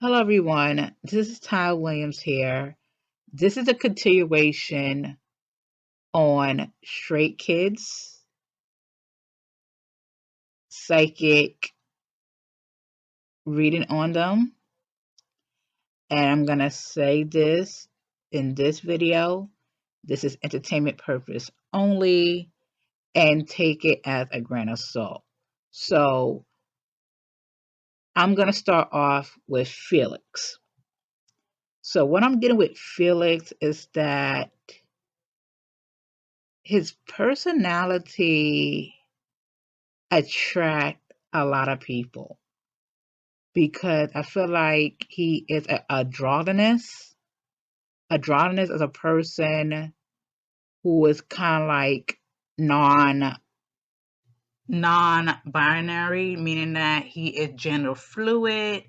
Hello, everyone. This is Ty Williams here. This is a continuation on straight kids, psychic reading on them. And I'm going to say this in this video. This is entertainment purpose only and take it as a grain of salt. So I'm going to start off with Felix. So what I'm getting with Felix is that his personality attract a lot of people because I feel like he is a androgynous. Androgynous is a person who is kind of like non non-binary, meaning that he is gender fluid.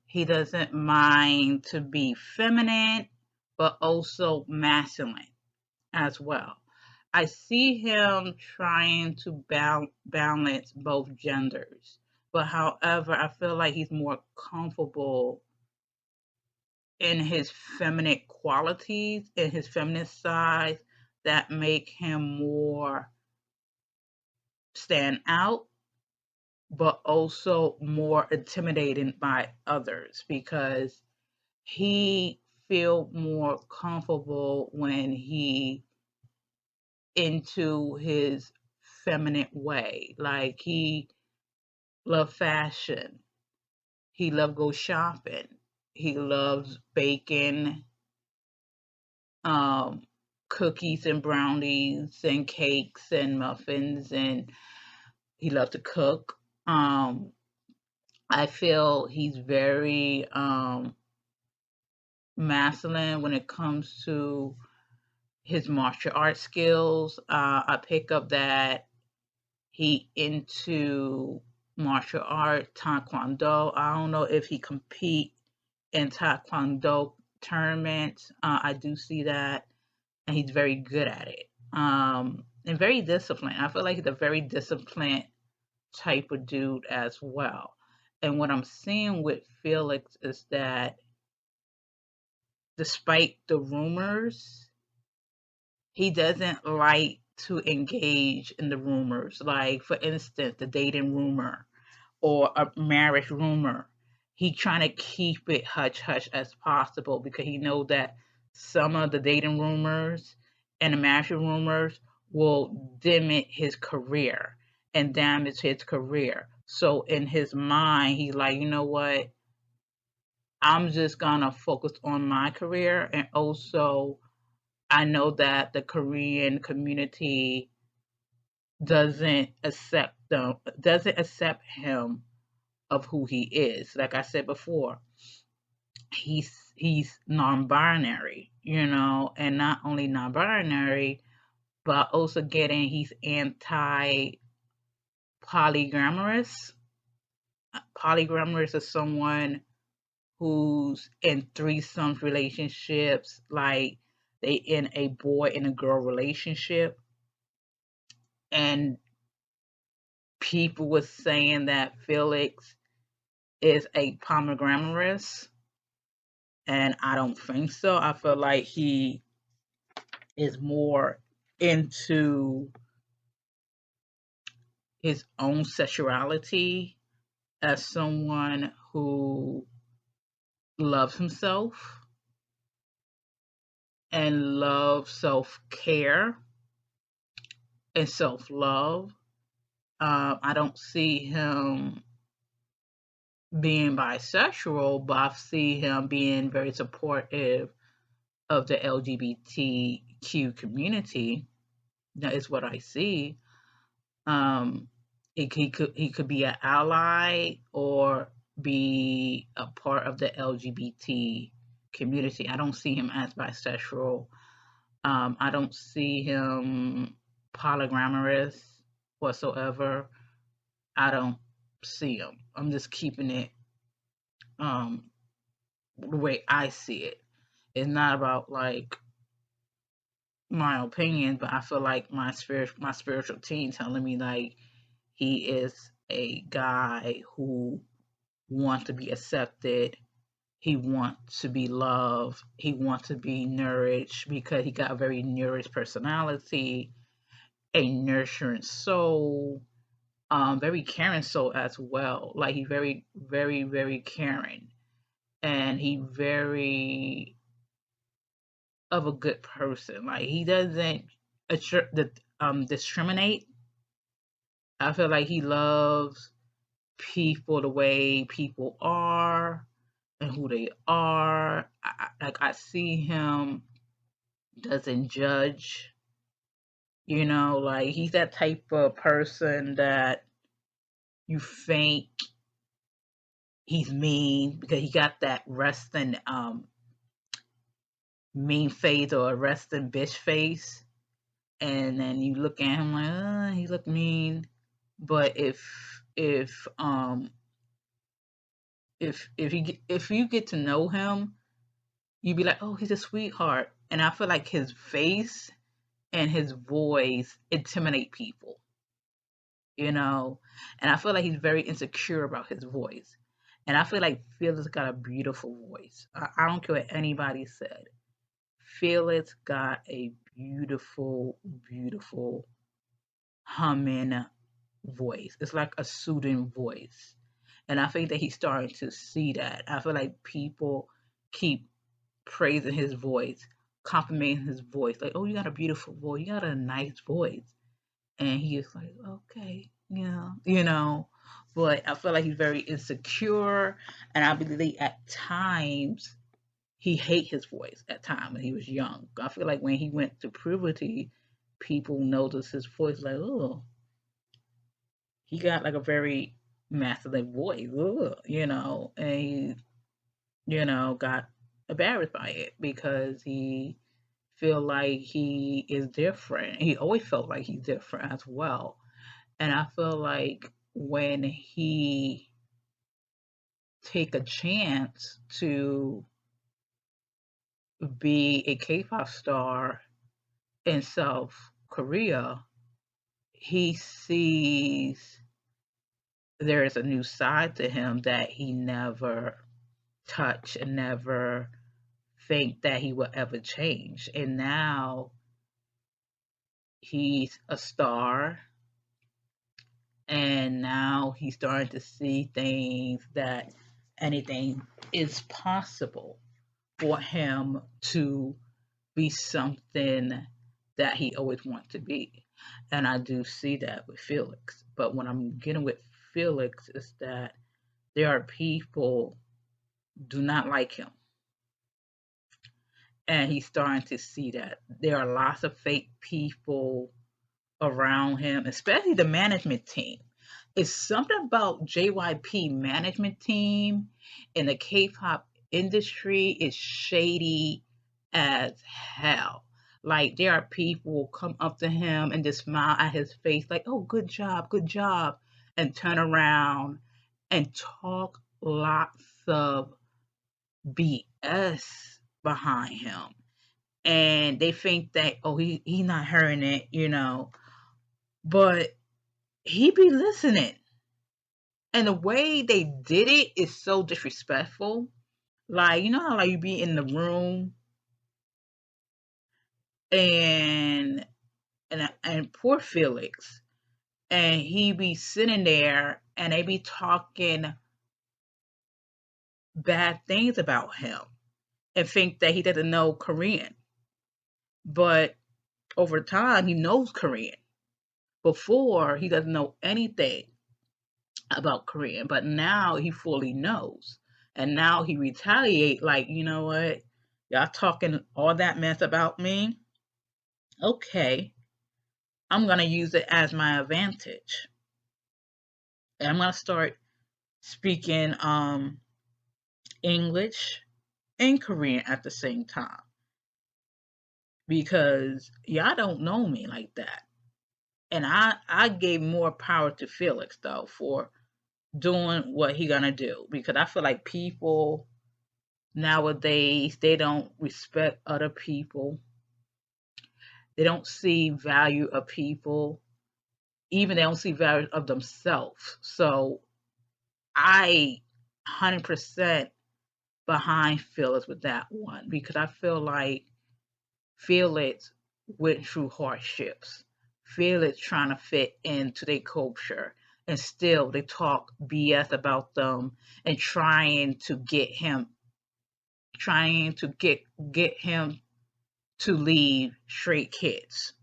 He doesn't mind to be feminine, but also masculine as well. I see him trying to balance both genders, but however, I feel like he's more comfortable in his feminine qualities, in his feminine side, that make him more stand out, but also more intimidating by others because he feel more comfortable when he into his feminine way. Like he love fashion. He love go shopping. He loves baking um, cookies and brownies and cakes and muffins, and he loves to cook. I feel he's very masculine when it comes to his martial arts skills. I pick up that he into martial art, taekwondo. I don't know if he compete in taekwondo tournaments. I do see that, and he's very good at it. And very disciplined. I feel like he's a very disciplined type of dude as well. And what I'm seeing with Felix is that despite the rumors, he doesn't like to engage in the rumors. Like, for instance, the dating rumor or a marriage rumor. He trying to keep it hush hush as possible because he know that some of the dating rumors and the marriage rumors will limit his career and damage his career. So in his mind, he's like, you know what? I'm just gonna focus on my career, and also I know that the Korean community doesn't accept him of who he is. Like I said before, he's non-binary, and not only non-binary, but also getting he's anti-polygamous. Polygamous is someone who's in threesome relationships, like they in a boy and a girl relationship, and people was saying that Felix is a polygamous, and I don't think so. I feel like he is more into his own sexuality as someone who loves himself and loves self-care and self-love. I don't see him being bisexual, but I see him being very supportive of the LGBTQ community. That is what I see. Um, he could be an ally or be a part of the LGBT community. I don't see him as bisexual. I don't see him polygamous whatsoever. I don't see him. I'm just keeping it the way I see it. It's not about like my opinion, but I feel like my spiritual team telling me like he is a guy who wants to be accepted. He wants to be loved. He wants to be nourished because he got a very nourished personality, a nurturing soul, very caring soul as well. Like he's very, very, very caring, and he very of a good person. Like he doesn't discriminate. I feel like he loves people the way people are and who they are. Like I see him doesn't judge. Like he's that type of person that you think he's mean because he got that resting mean face or a resting bitch face, and then you look at him like, he look mean. But if you get to know him, you'd be like, oh, he's a sweetheart. And I feel like his face and his voice intimidate people, and I feel like he's very insecure about his voice. And I feel like Felix got a beautiful voice. I don't care what anybody said. Felix got a beautiful, beautiful humming voice. It's like a soothing voice. And I think that he's starting to see that. I feel like people keep praising his voice, complimenting his voice. Like, oh, you got a beautiful voice. You got a nice voice. And he is like, okay, yeah. But I feel like he's very insecure. And I believe at times he hate his voice at times when he was young. I feel like when he went to puberty, people noticed his voice like, oh, he got like a very masculine voice, and he, got embarrassed by it because he feel like he is different. He always felt like he's different as well. And I feel like when he take a chance to be a K-pop star in South Korea, he sees there is a new side to him that he never touched and never think that he will ever change. And now he's a star, and now he's starting to see things that anything is possible for him to be something that he always wanted to be. And I do see that with Felix. But what I'm getting with Felix is that there are people do not like him. And he's starting to see that. There are lots of fake people around him, especially the management team. It's something about JYP management team in the K-pop industry is shady as hell. Like there are people who come up to him and just smile at his face like, oh, good job, and turn around and talk lots of BS behind him. And they think that, oh, he not hearing it, but he be listening. And the way they did it is so disrespectful. Like, you know how like you be in the room and poor Felix, and he be sitting there and they be talking bad things about him and think that he doesn't know Korean. But over time, he knows Korean. Before, he doesn't know anything about Korean, but now he fully knows. And now he retaliate like, you know what? Y'all talking all that mess about me? Okay, I'm going to use it as my advantage. And I'm going to start speaking English and Korean at the same time. Because y'all don't know me like that. And I gave more power to Felix though for doing what he gonna do, because I feel like people nowadays, they don't respect other people. They don't see value of people. Even they don't see value of themselves. So I 100% behind Felix with that one, because I feel like Felix went through hardships. Felix trying to fit into their culture, and still they talk BS about them and trying to get him to leave Stray Kids.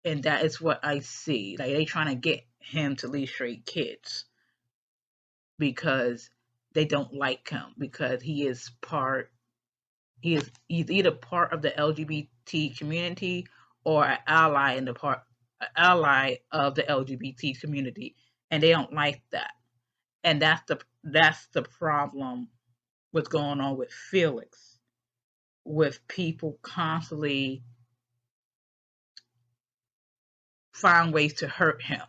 And that is what I see. Like, they trying to get him to leave Stray Kids because they don't like him, because he's either part of the LGBT community or an ally of the LGBT community, and they don't like that. And that's the problem. What's going on with Felix, with people constantly find ways to hurt him,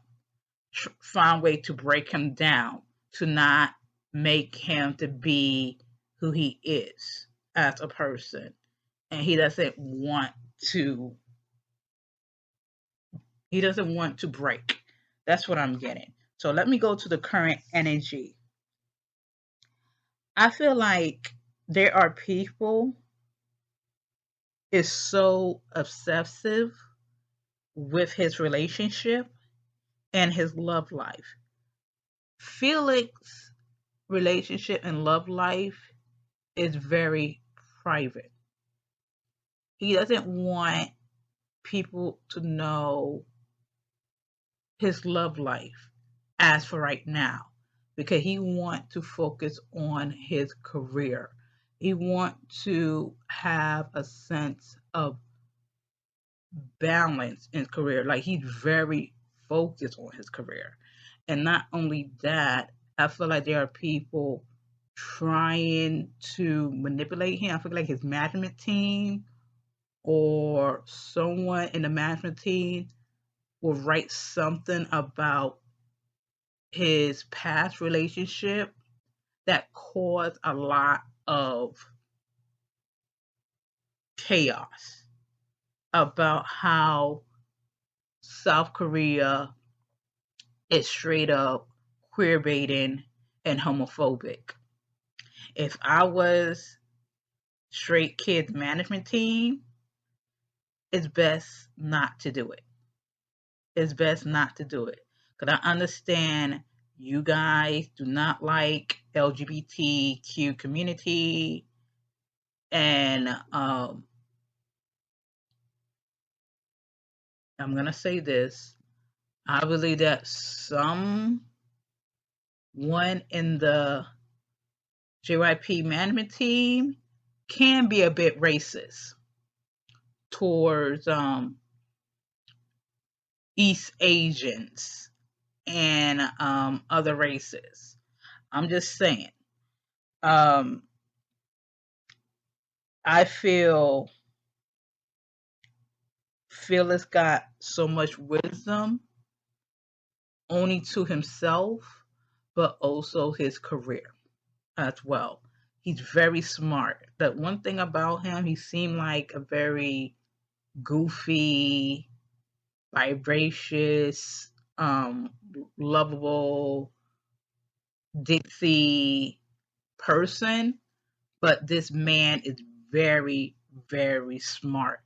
find ways to break him down, to not make him to be who he is as a person. And he doesn't want to break. That's what I'm getting. So let me go to the current energy. I feel like there are people is so obsessive with his relationship and his love life. Felix' relationship and love life is very private. He doesn't want people to know his love life as for right now, because he wants to focus on his career. He wants to have a sense of balance in his career. Like, he's very focused on his career. And not only that, I feel like there are people trying to manipulate him. I feel like his management team or someone in the management team will write something about his past relationship that caused a lot of chaos about how South Korea is straight up queer baiting and homophobic. If I was Stray Kids management team, it's best not to do it. It's best not to do it. Because I understand you guys do not like LGBTQ community, and I'm going to say this. I believe that someone in the JYP management team can be a bit racist towards East Asians and other races. I'm just saying. I feel Felix got so much wisdom only to himself, but also his career as well. He's very smart. The one thing about him, he seemed like a very goofy, vivacious, lovable, ditzy person, but this man is very, very smart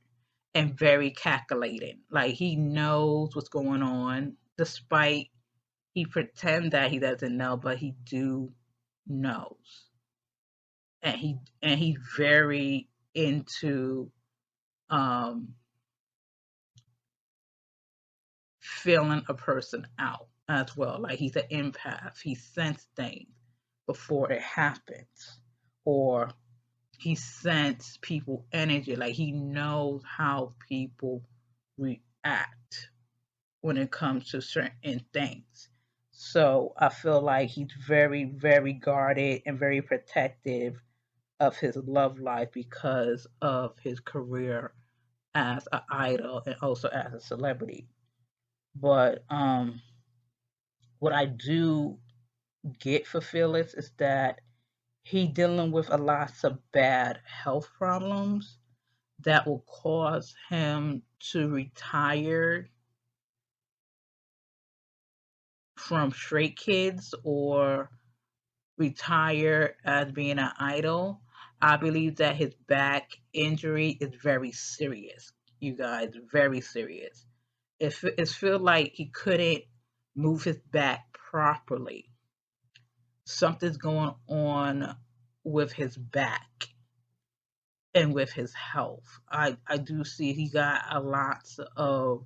and very calculating. Like, he knows what's going on, despite he pretend that he doesn't know, but he do knows. And he's very into feeling a person out as well. Like, he's an empath. He senses things before it happens, or he senses people energy. Like, he knows how people react when it comes to certain things. So I feel like he's very, very guarded and very protective of his love life because of his career as an idol and also as a celebrity. But what I do get for Felix is that he dealing with a lot of bad health problems that will cause him to retire from Stray Kids or retire as being an idol. I believe that his back injury is very serious, you guys, very serious. It feels like he couldn't move his back properly. Something's going on with his back and with his health. I do see he got a lot of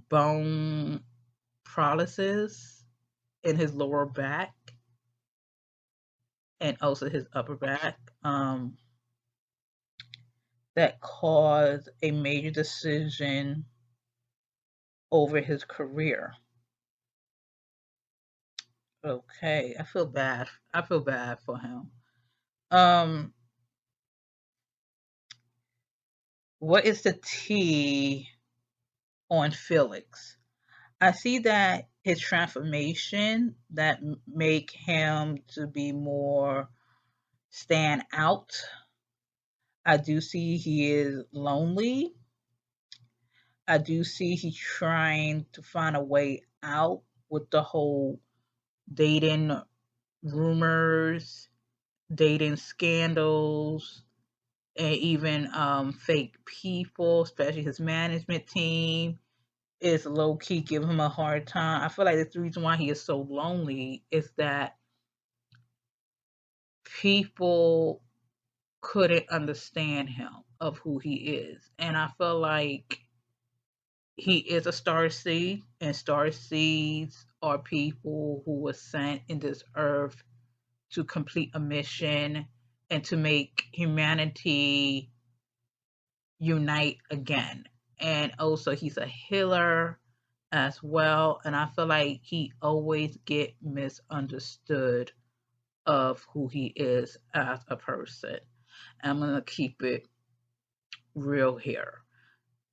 bone paralysis in his lower back and also his upper back, that caused a major decision over his career. Okay, I feel bad. I feel bad for him. Um, what is the T on Felix? I see that his transformation that make him to be more stand out. I do see he is lonely. I do see he's trying to find a way out with the whole dating rumors, dating scandals, and even fake people, especially his management team, is low key giving him a hard time. I feel like that's the reason why he is so lonely is that people couldn't understand him of who he is. And I feel like he is a star seed, and star seeds are people who were sent in this earth to complete a mission and to make humanity unite again. And also he's a healer as well. And I feel like he always get misunderstood of who he is as a person. I'm gonna keep it real here.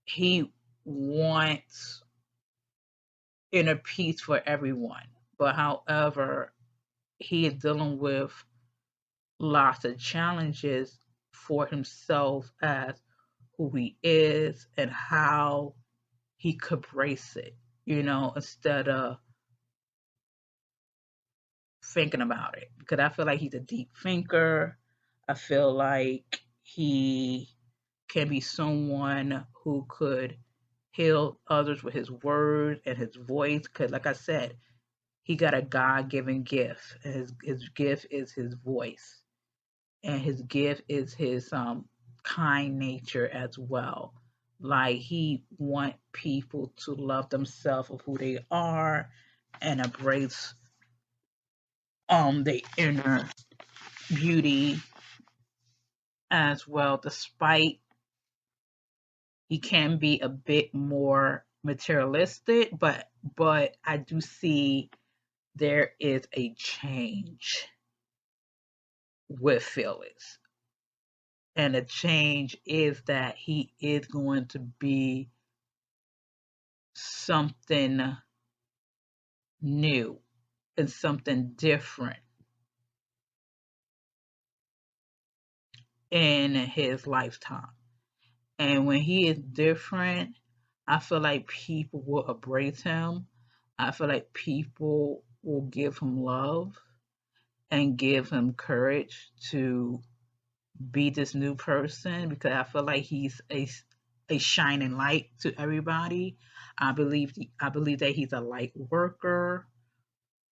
He wants inner peace for everyone, but however, he is dealing with lots of challenges for himself as who he is and how he could brace it, instead of thinking about it. Because I feel like he's a deep thinker. I feel like he can be someone who could heal others with his words and his voice. Because, like I said, he got a God-given gift. And his gift is his voice, and his gift is his kind nature as well. Like he want people to love themselves of who they are and embrace the inner beauty as well, despite he can be a bit more materialistic, but I do see there is a change with Felix. And the change is that he is going to be something new and something different in his lifetime. And when he is different, I feel like people will embrace him. I feel like people will give him love and give him courage to be this new person, because I feel like he's a shining light to everybody. I believe that he's a light worker.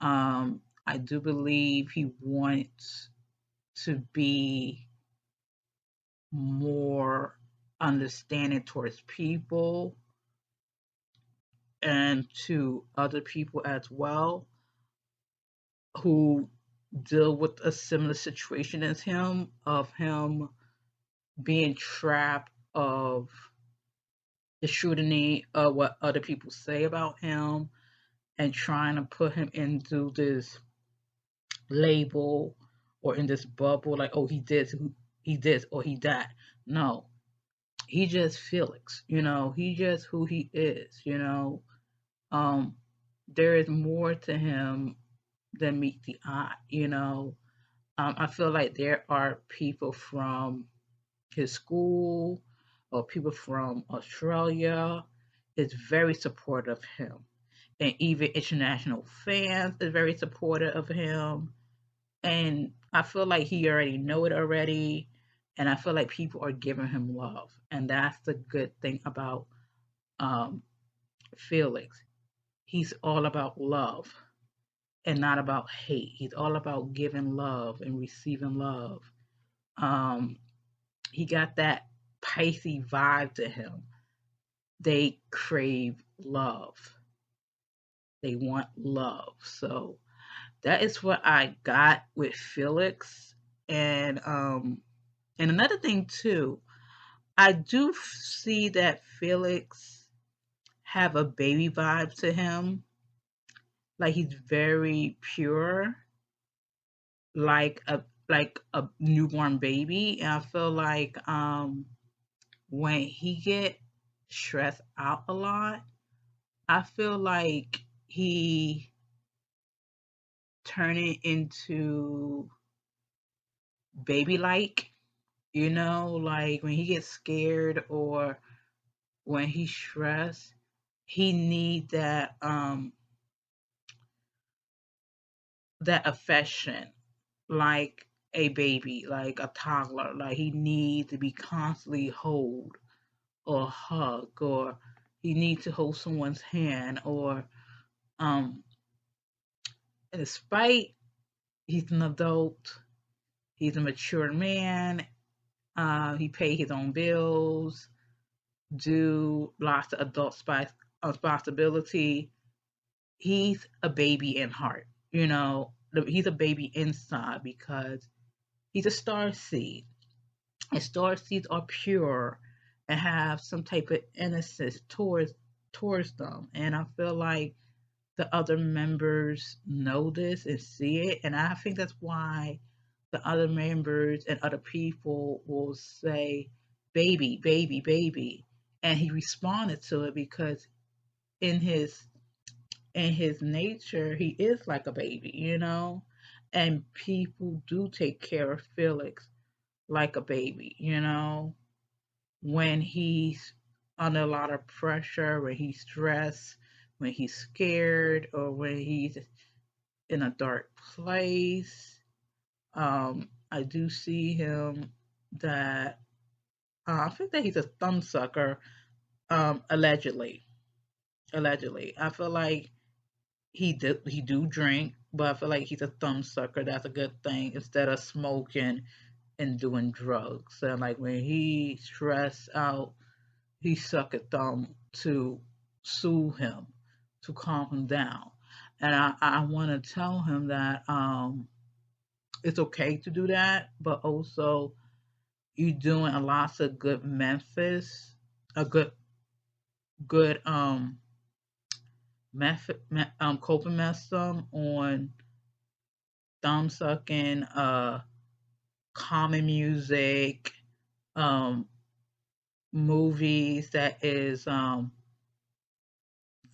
I do believe he wants to be more understanding towards people and to other people as well who deal with a similar situation as him, of him being trapped of the scrutiny of what other people say about him and trying to put him into this label or in this bubble, like, oh, he this or he that. No, he just Felix, he just who he is. um there is more to him than meet the eye. I feel like there are people from his school or people from Australia is very supportive of him. and even international fans are very supportive of him. And I feel like he already know it already, and I feel like people are giving him love, and that's the good thing about um, Felix. He's all about love and not about hate. He's all about giving love and receiving love. Um, he got that Pisces vibe to him. They crave love. They want love. So that is what I got with Felix. And another thing too, I do see that Felix have a baby vibe to him. Like he's very pure, like a newborn baby. And I feel like when he get stressed out a lot, I feel like he turning into baby like, like when he gets scared or when he's stressed, he need that affection like a baby, like a toddler. Like he needs to be constantly hold or hug, or he needs to hold someone's hand, or um despite he's an adult, he's a mature man, he pay his own bills, do lots of adult responsibility. He's a baby in heart, he's a baby inside because he's a star seed. And star seeds are pure and have some type of innocence towards them. And I feel like the other members know this and see it. And I think that's why the other members and other people will say, baby, baby, baby. And he responded to it because in his nature, he is like a baby. And people do take care of Felix like a baby. When he's under a lot of pressure, when he's stressed, when he's scared, or when he's in a dark place. I do see him that I think that he's a thumb sucker, allegedly. Allegedly, I feel like he do drink, but I feel like he's a thumb sucker. That's a good thing instead of smoking and doing drugs. And like when he stressed out, he suck a thumb to soothe him, to calm him down. And I want to tell him that it's okay to do that, but also you're doing a lots of good methods, a good coping mechanism on thumb sucking, calming music, um, movies that is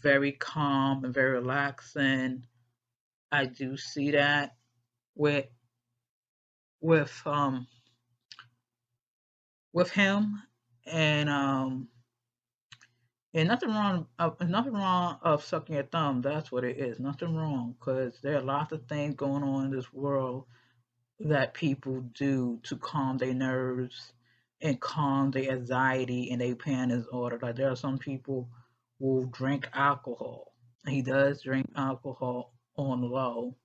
very calm and very relaxing. I do see that with with um with him, and nothing wrong of sucking your thumb. That's what it is. Nothing wrong, because there are lots of things going on in this world that people do to calm their nerves and calm their anxiety and their pain disorder. Like there are some people who will drink alcohol. He does drink alcohol on the low,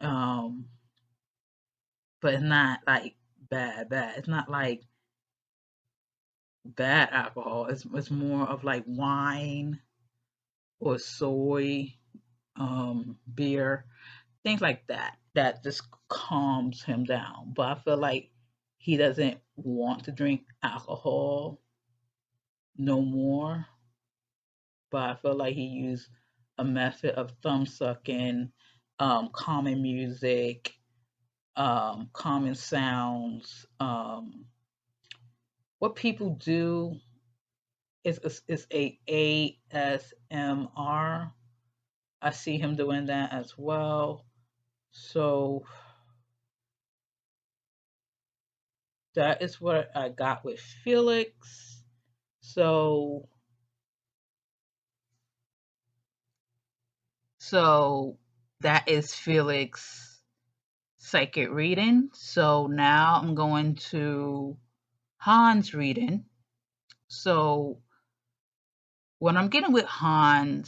um, but it's not like bad. It's not like bad alcohol. It's more of like wine or soy, beer, things like that. That just calms him down. But I feel like he doesn't want to drink alcohol no more. But I feel like he used a method of thumb sucking, calming music, calming sounds. What people do is a ASMR. I see him doing that as well. So that is what I got with Felix. So So that is Felix psychic reading. So now I'm going to Han's reading. So when I'm getting with Han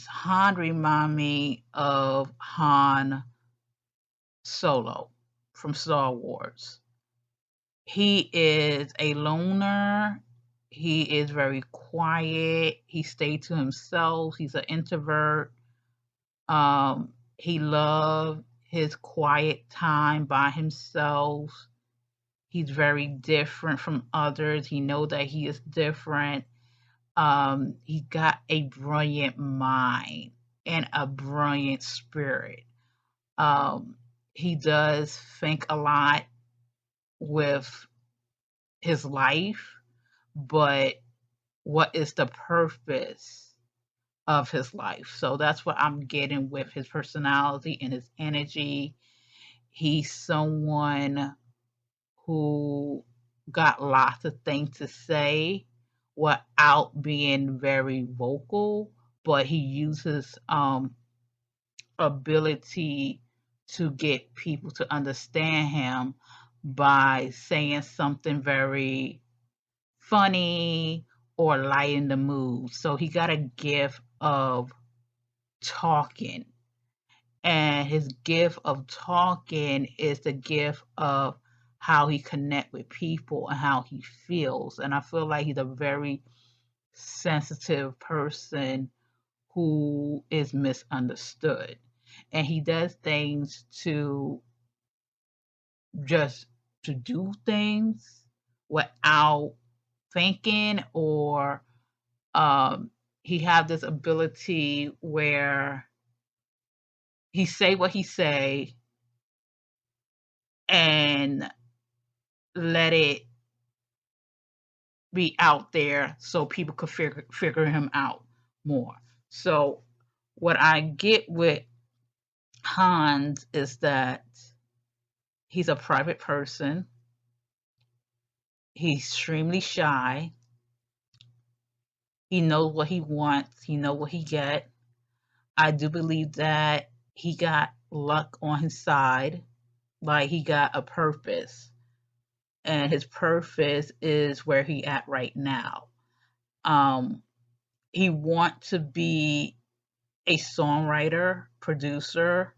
remind me of Han Solo from Star Wars. He is a loner. He is very quiet. He stays to himself. He's an introvert. He loves his quiet time by himself. He's very different from others. He knows that he is different. He got a brilliant mind and a brilliant spirit. He does think a lot with his life, but what is the purpose of his life? So that's what I'm getting with his personality and his energy. He's someone who got lots of things to say without being very vocal, but he uses ability to get people to understand him by saying something very funny or lighten the mood. So he got a gift of talking. And his gift of talking is the gift of how he connect with people and how he feels. And I feel like he's a very sensitive person who is misunderstood. And he does things to just to do things without thinking, or he have this ability where he say what he say and let it be out there so people could figure him out more. So what I get with Hans is that he's a private person. He's extremely shy. He knows what he wants. He knows what he get. I do believe that he got luck on his side. Like he got a purpose. And his purpose is where he at right now. He want to be a songwriter, producer,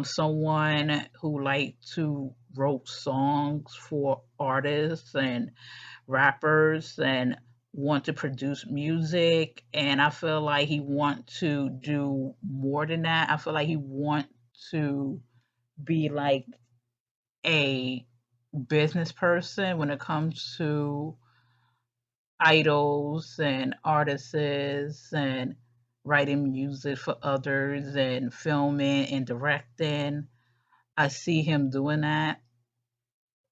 someone who like to wrote songs for artists and rappers and want to produce music. And I feel like he want to do more than that. I feel like he want to be like a business person when it comes to idols and artists and writing music for others and filming and directing. I see him doing that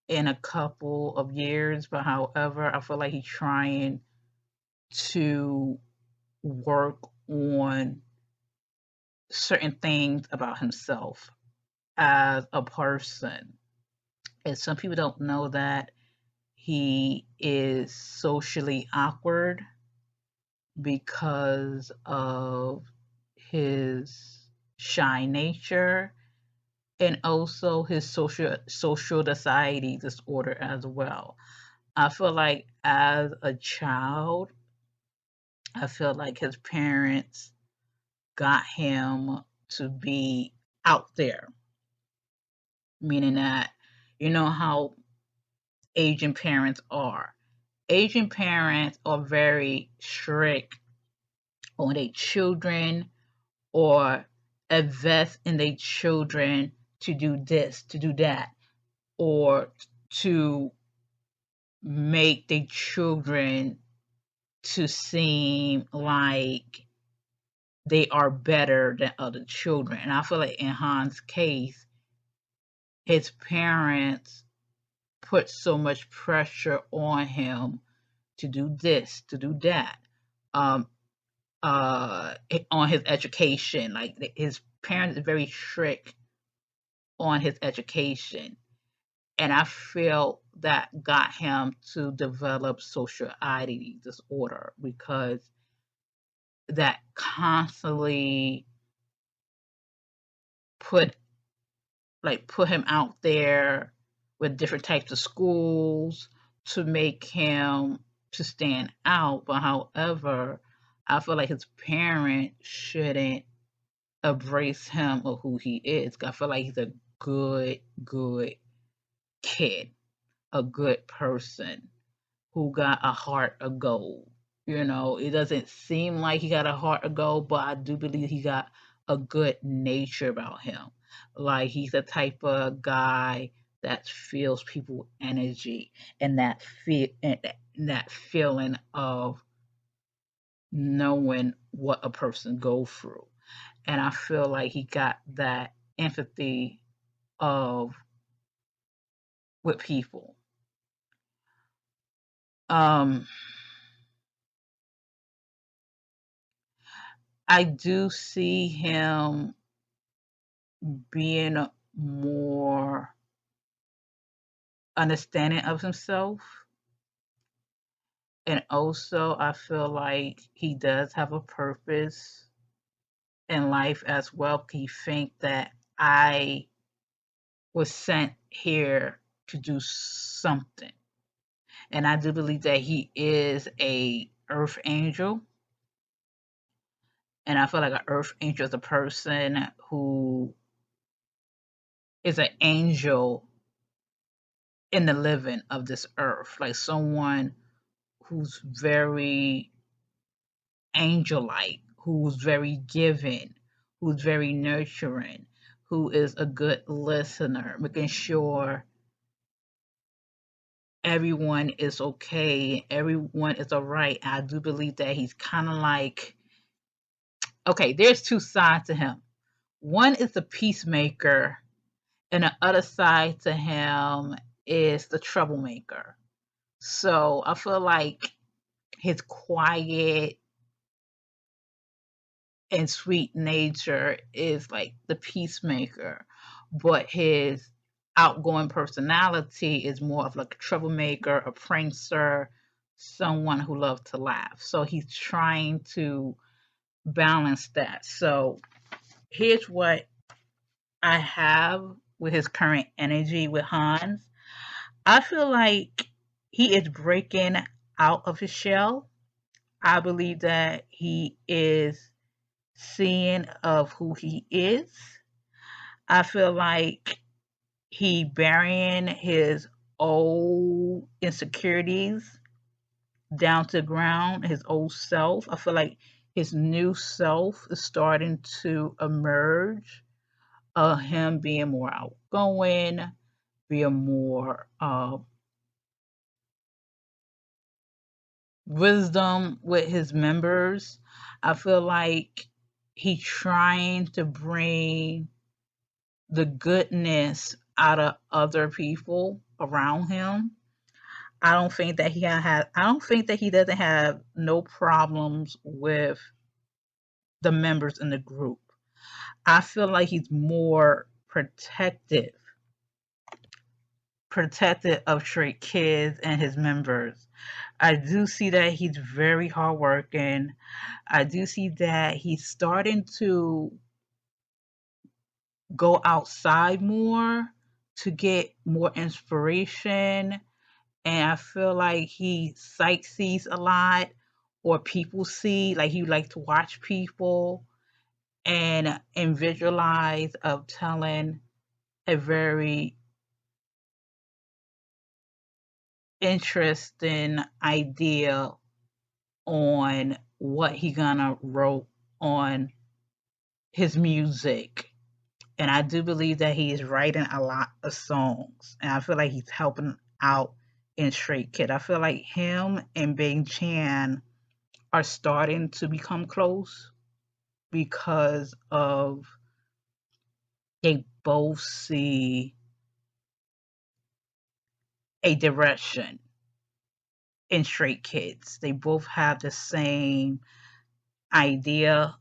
in a couple of years, but however, I feel like he's trying to work on certain things about himself as a person. And some people don't know that he is socially awkward because of his shy nature and also his social anxiety disorder as well. I feel like as a child, I feel like his parents got him to be out there, meaning that you know how Asian parents are. Asian parents are very strict on their children or invest in their children to do this, to do that, or to make their children to seem like they are better than other children. And I feel like in Han's case, his parents put so much pressure on him to do this, to do that, um, on his education. Like his parents are very strict on his education. And I feel that got him to develop social identity disorder because that constantly put him out there with different types of schools to make him to stand out. But however, I feel like his parents shouldn't embrace him or who he is. I feel like he's a good kid, a good person who got a heart of gold. You know, it doesn't seem like he got a heart of gold, but I do believe he got a good nature about him. Like he's the type of guy that feels people energy and that feeling of knowing what a person go through. And I feel like he got that empathy of with people. I do see him being more understanding of himself. And also, I feel like he does have a purpose in life as well. He think that I was sent here to do something. And I do believe that he is a earth angel. And I feel like an earth angel is a person who is an angel in the living of this earth, like someone who's very angel-like, who's very giving, who's very nurturing, who is a good listener, making sure everyone is okay, everyone is all right. I do believe that he's kind of like, okay, there's two sides to him. One is the peacemaker, and the other side to him is the troublemaker. So I feel like his quiet and sweet nature is like the peacemaker, but his outgoing personality is more of like a troublemaker, a prankster, someone who loves to laugh. So he's trying to balance that. So here's what I have with his current energy with Hans. I feel like he is breaking out of his shell. I believe that he is seeing of who he is. I feel like he burying his old insecurities down to the ground, his old self. I feel like his new self is starting to emerge. Him being more outgoing, being more wisdom with his members. I feel like he's trying to bring the goodness out of other people around him. I don't think that I don't think that he doesn't have no problems with the members in the group. I feel like he's more protective of Stray Kids and his members. I do see that he's very hardworking. I do see that he's starting to go outside more to get more inspiration. And I feel like he sightsees a lot, or people see, like he like to watch people and visualize of telling a very interesting idea on what he gonna wrote on his music. And I do believe that he is writing a lot of songs. And I feel like he's helping out in Stray Kid. I feel like him and Bing Chan are starting to become close because of they both see a direction in Stray Kids. They both have the same idea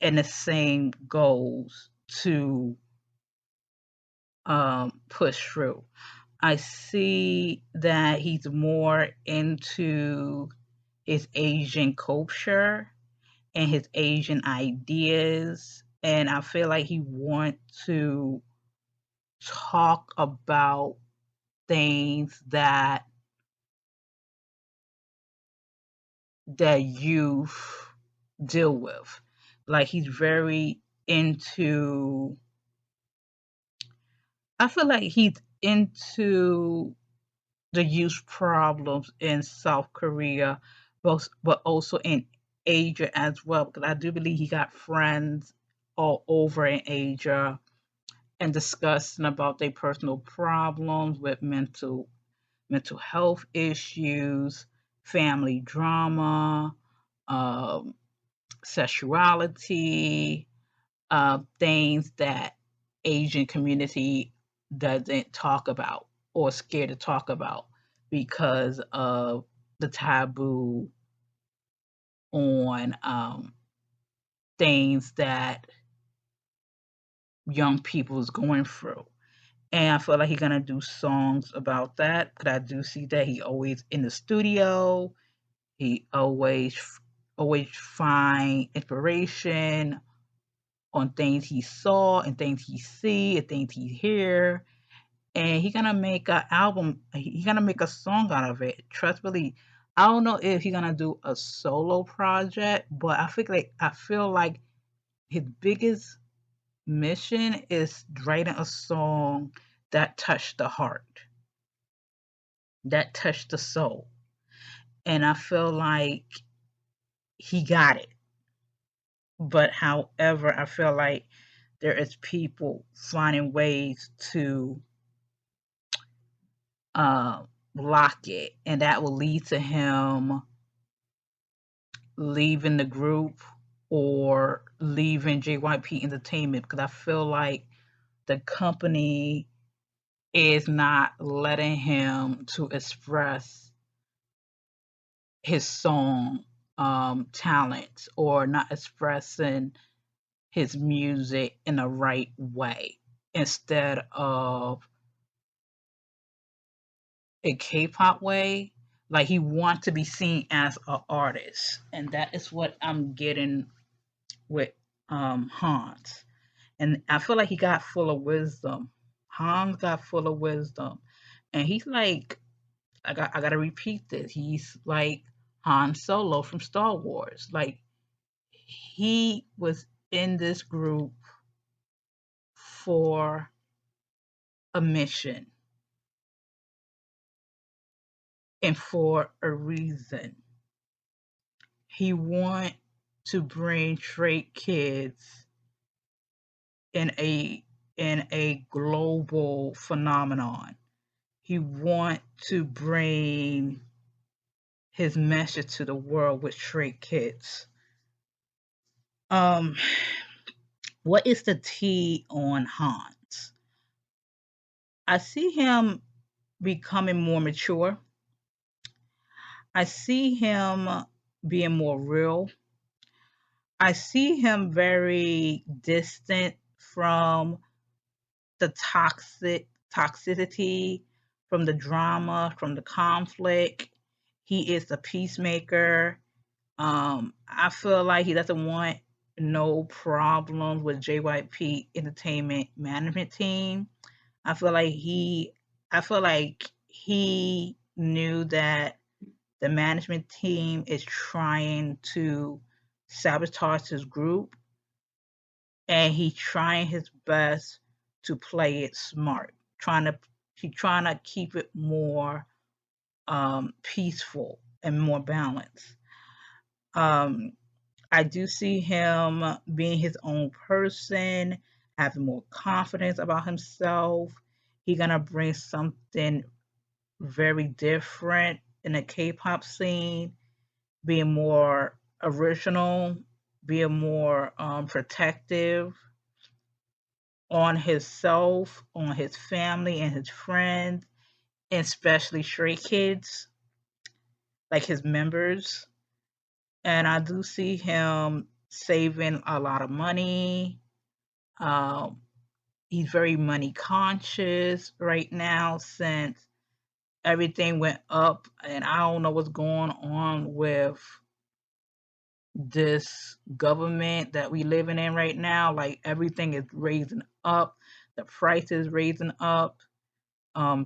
and the same goals to push through. I see that he's more into his Asian culture and his Asian ideas and I feel like he wants to talk about things that the youth deal with. Like he's very into I feel like he's into the youth problems in South Korea, both but also in Asia as well. Because I do believe he got friends all over in Asia and discussing about their personal problems with mental health issues, family drama, um, sexuality, things that Asian community doesn't talk about or scared to talk about because of the taboo on things that young people is going through. And I feel like he's gonna do songs about that. Cause I do see that he always in the studio. He always find inspiration on things he saw and things he see and things he hear. And he gonna make an album. He gonna make a song out of it. Trust me. I don't know if he's gonna do a solo project, but I feel like his biggest mission is writing a song that touched the heart, that touched the soul. And I feel like he got it. But however, I feel like there is people finding ways to uh, block it, and that will lead to him leaving the group or leaving JYP Entertainment because I feel like the company is not letting him to express his song talents or not expressing his music in the right way instead of a K-pop way. Like he wants to be seen as an artist, and that is what I'm getting with Hans. And I feel like he got full of wisdom. Hans got full of wisdom, and he's like, I gotta repeat this. He's like Han Solo from Star Wars. Like he was in this group for a mission and for a reason. He want to bring straight kids in a global phenomenon. He want to bring his message to the world with straight kids. Um, what is the T on Hans? I see him becoming more mature. I see him being more real. I see him very distant from the toxicity, from the drama, from the conflict. He is the peacemaker. I feel like he doesn't want no problems with JYP Entertainment management team. I feel like he I feel like he knew that the management team is trying to sabotage his group and he's trying his best to play it smart, he's trying to keep it more peaceful and more balanced. Um, I do see him being his own person, having more confidence about himself. He's gonna bring something very different in the K-pop scene, being more original, being more protective on himself, on his family and his friends, and especially stray kids, like his members. And I do see him saving a lot of money. Um, he's very money conscious right now since everything went up, and I don't know what's going on with this government that we living in right now. Like everything is raising up, the price is raising up.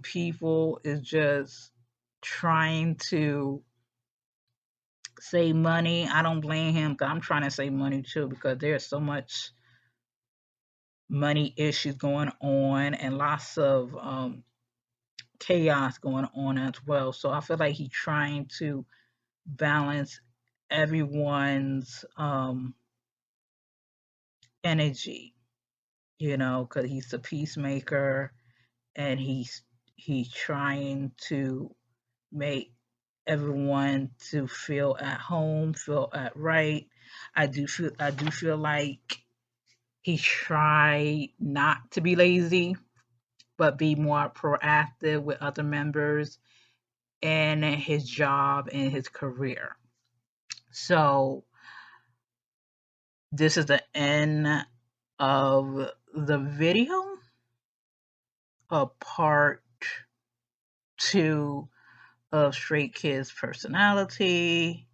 People is just trying to save money. I don't blame him because I'm trying to save money too, because there's so much money issues going on and lots of chaos going on as well. So I feel like he's trying to balance everyone's energy, you know, because he's a peacemaker and he's trying to make everyone to feel at home, feel at right. I do feel like he tried not to be lazy, but be more proactive with other members in his job and his career. So this is the end of the video of part 2 of Stray Kids personality.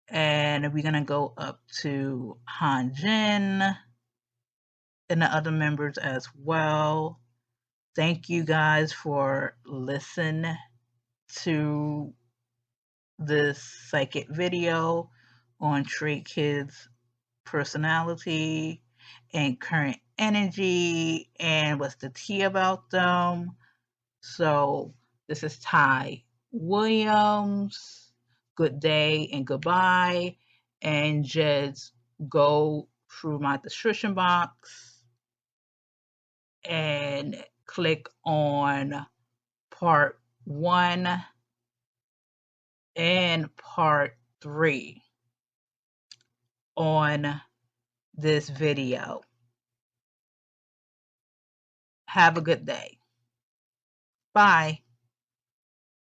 And we're gonna go up to Hanjin and the other members as well. Thank you guys for listening to this psychic video on Stray Kids personality and current energy and what's the tea about them. So this is Ty Williams. Good day and goodbye. And just go through my description box and click on part 1 and part 3 on this video. Have a good day. Bye.